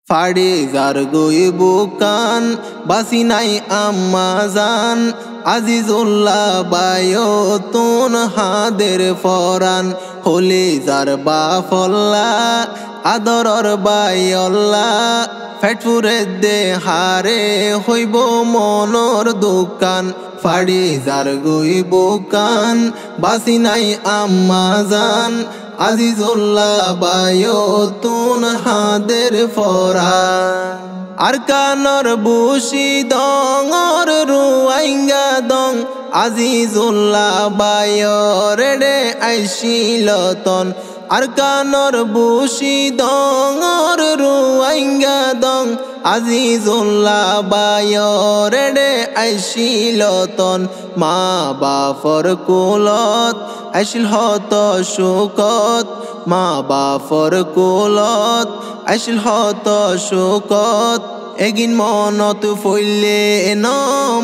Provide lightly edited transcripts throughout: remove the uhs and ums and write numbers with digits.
ফাড়ি যার গই বুকান বাসি নাই আম্মা জান আজিজুল্লাহ বায়তুন হাদের ফরান হলি যার বাফল্লা আদরর বায়ল্লা ফেটফুরে দে হারে হইব মনর দোকান ফাড়ি যার গই বুকান বাসি নাই আম্মা জান আজিজুল্লাহ বায়তুন হাদের ফরান আর কানর বুশি দঙর রুয়াইঙ্গা দং আজিজুল্লাহ বায়রে আইশিলতন আর কানর বুশি দঙর রুয়াইঙ্গা দং আজিজুল্লাহ বায়রে আইশিলতন মা বাফর কুলত আইশিল হত শুকত মা বাফর কুলত আইশিল হত শুকত এগিন মনত ফইলে ন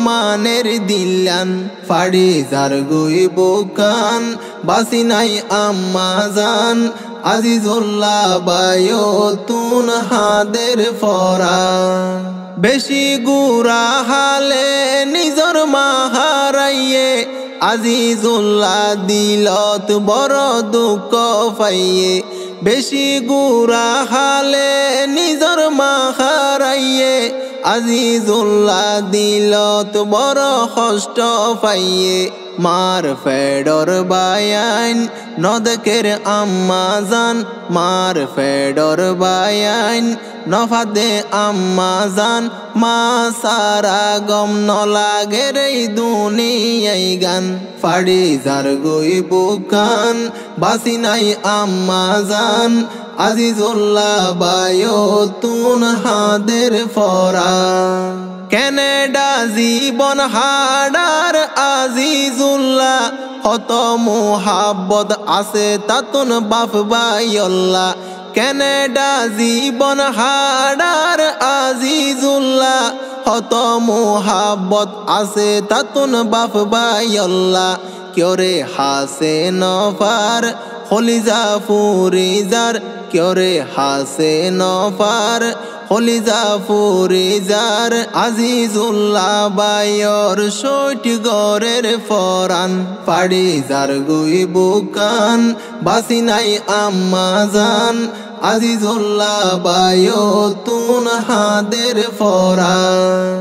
মানের দিলান ফাড়ি যার গই বুকান বাসি নাই আম্মা জান আজিজুল্লাহ বায়তুন হাদের ফরান বেশি গুড়া হালে নিজর মা হারাইয়ে আজিজুল্লাহ দিলত বড় দুঃখ পাইয়ে বেশি গুড়া হালে নিজর মা হারাইয়ে আজিজুল্লাহ দিলত বড় কষ্ট পাইয়ে মার ফেডর বায়ান নদকের আম্মা জান মার ফেডর বায়ান নফাদে আম্মা জান মা সারা গম নলাগে রে দুনিয়াই গান ফাড়ি যার গই বুকান বাসি নাই আম্মা জান আজিজুল্লাহ বায়তুন হাদের ফরান ক্যানাডা জীবন হাডার আজিজুল্লাহ হত মুহাব্বত আছে তাতুন বাপ বাইল্লাহ ক্যানাডা জীবন হাডার আজিজুল্লাহ হত মুহাব্বত আছে তাতুন বাপ বাইল্লাহ কিয়রে হাসে নফার হলিজা ফুরিজার কিয়রে হাসে নফার হলিজা ফুরিজার আজিজুল্লাহ বায়র সইটি গরের ফরান ফাড়ি যার গই বুকান বাসি নাই আম্মা জান আজিজুল্লাহ বায়তুন হাদের ফরান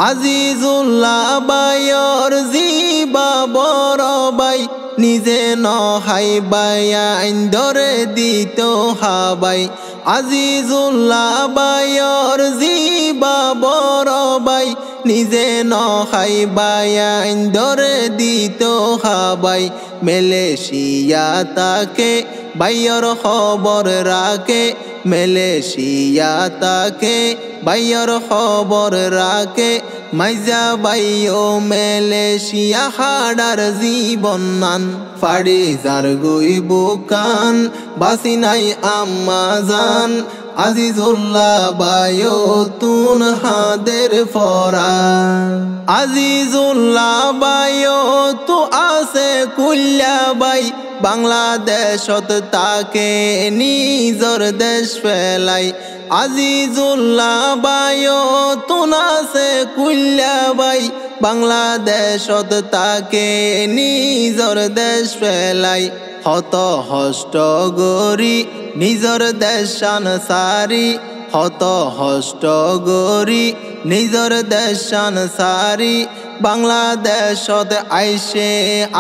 আজিজুল্লাহ বায়র জিবা বড় বাই নিজে নহাই বায়াইন ধরে দিত হাবাই আজিজুল্লাহ বায়র জিবা বড় বাই নিজে নহাই বায়াইন ধরে দিত হাবাই মেলেশিয়া তাকে বাইয়র খবর রাখে মেলেশিয়া তাকে বাইয়র খবর রাখে মাইজা বাইও মেলেশিয়া হাডার জীবন নান ফাড়ি যার গই বুকান বাসি নাই আম্মা জান আজিজুল্লাহ বায়তুন হাদের ফরান আজিজুল্লাহ বায়তু আছে কুল্লা বাই বাংলাদেশত তাকে নিজর দেশ ফেলাই আজিজুল্লাহ বায়তুন আছে কুল্লা বাই বাংলাদেশত তাকে নিজর দেশ ফেলাই হত হষ্ট গরি নিজর দেশান সারি হত হষ্ট গরি নিজর দেশান সারি বাংলাদেশত আইসে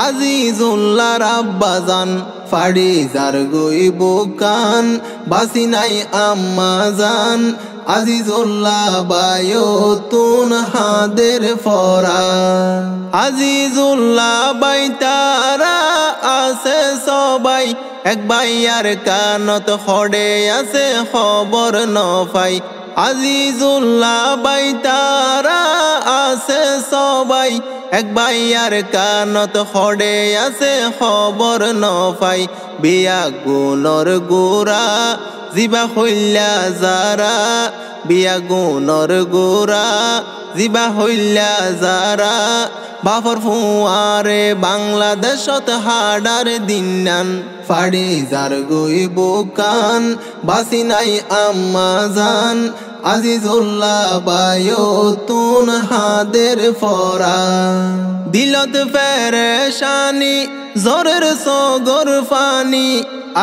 আজিজুল্লাহ রাব্বাজান ফাড়ি যার গই বুকান বাসি নাই আম্মা জান আজিজুল্লাহ বায়তুন হাদের ফরান আজিজুল্লাহ বাইতারা আছে সবাই এক বাইয়ার কানত হড়ে আছে খবর নফাই আজিজুল্লাহ বাইতারা আছে সবাই এক বাইয়ার কানত হড়ে আছে খবর নফাই বিয়া গুণর গোরা জিবা হইলা যারা বিয়া গুণর গোরা জিবা হইলা যারা বাফর ফুয়ারে বাংলাদেশত হাডার দিনান ফাড়ি যার গই বুকান বাসি নাই আম্মা জান আজিজুল্লাহ বায়তুন হাদের ফরান দিলত পেরেশানি জোরের সগর ফানি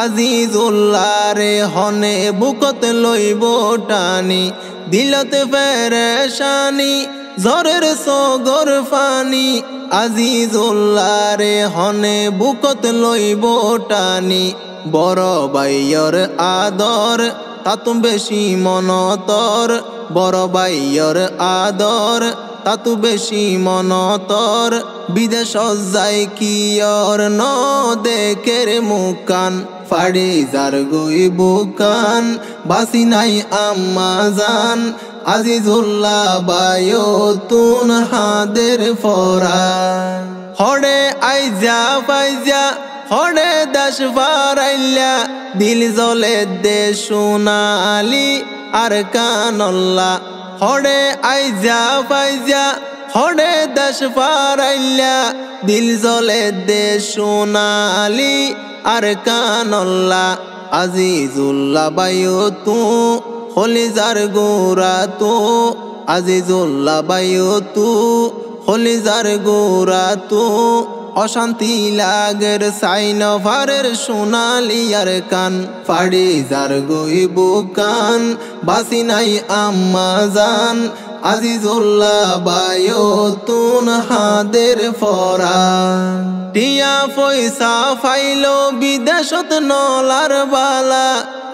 আজিজুল্লাহ রে হনে বুকত লইব টানি দিলত পেরেশানি জোরের সগর ফানি আজিজুল্লাহ রে হনে বুকত লইব টানি বড় বাইয়র আদর তাতু বেশি মনতর বড় বাইয়র আদর তাতু বেশি মনতর বিদেশ যাই কিয়র ন দেখের মুকান ফাড়ি যার গই বুকান বাসি নাই আম্মা জান আজিজুল্লাহ বায়তুন হাদের ফরান হড়ে আইজা পাইজা হড়ে দাস ফারাইল্লা দিল জলে দে সোনালি আর কানল্লা হড়ে আইজা পাইজা হড়ে দাস ফারাইল্লা দিল জলে দে সোনালি আর কানল্লা আজিজুল্লাহ বায়তু হলিজার গোরা তো আজিজুল্লাহ বায়তু হলিজার গোরা তো অশান্তি লাগের সাইন ভারের সোনালি আর কান ফাড়ি যার গই বুকান বাসি নাই আম্মা জান আজিজুল্লাহ বায়তুন হাদের ফরান টিয়া পয়সা ফাইলো বিদেশত নলার বালা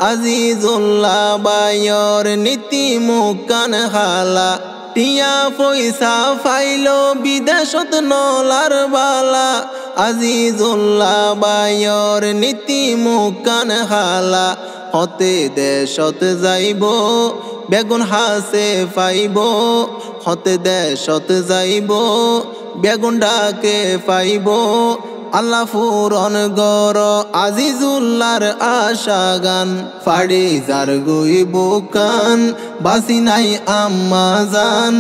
আজিজুল্লাহ বায়র নীতি মুকান হালা টিয়া পয়সা ফাইলো বিদেশত নলার বালা আজিজুল্লাহ বায়র নীতি মুকান হালা হতে দেশত যাইব বেগুন হাসে পাইব হতে দেশত যাইব বেগুন ডাকে পাইব আল্লাহ ফুরন গর আজিজুল্লাহর আশা গান ফাড়ি যার গই বুকান বাসি নাই আম্মা জান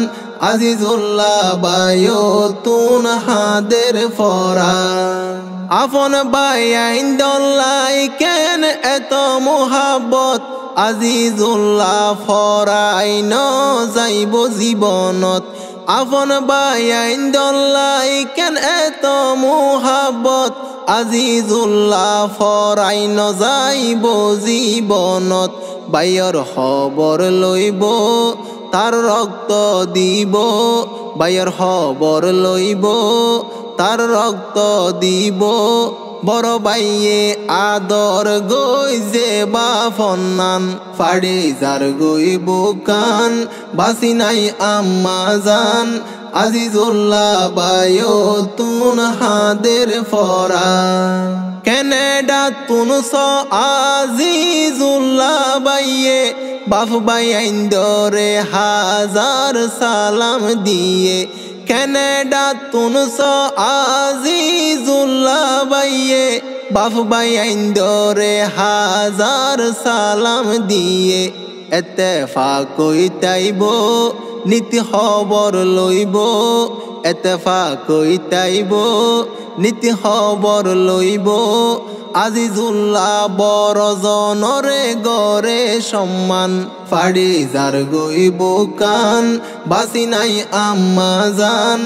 আজিজুল্লাহ বায়তুন হাদের ফরান আপন বায়াইন দল্লাই কেন এত মোহাব্বত আজিজুল্লাহ ফরাইন যাইব জীবনত আপন বায়াইন দল্লাই কেন এত মোহাব্বত আজিজুল্লাহ ফরাইন যাইব জীবনত বাইয়র খবর লইব তার রক্ত দিব বাইয়র খবর লইব তার রক্ত দিব বড় বাইয়ে আদর গই যে বাফনান ফাড়ি যার গই বুকান বাসি নাই আম্মা জান আজিজুল্লাহ বায়তুন হাদের ফরান কানাডা তুনস আজিজুল্লাহ বাইয়ে বাফ বাইন দরে হাজার সালাম দিয়ে কানাডা তুনস আজিজুল্লাহ বাইয়ে বাফ বাইন দরে হাজার সালাম দিয়ে এতেফাক কইতাইব নীতি খবর লইব এতেফাক কইতাইব নীতি খবর লইব আজিজুল্লাহ বড় জনরে গরে সম্মান ফাড়ি যার গই বুকান বাসি নাই আম্মা জান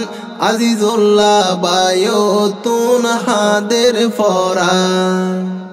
আজিজুল্লাহ বায়তুন হাদের ফরান।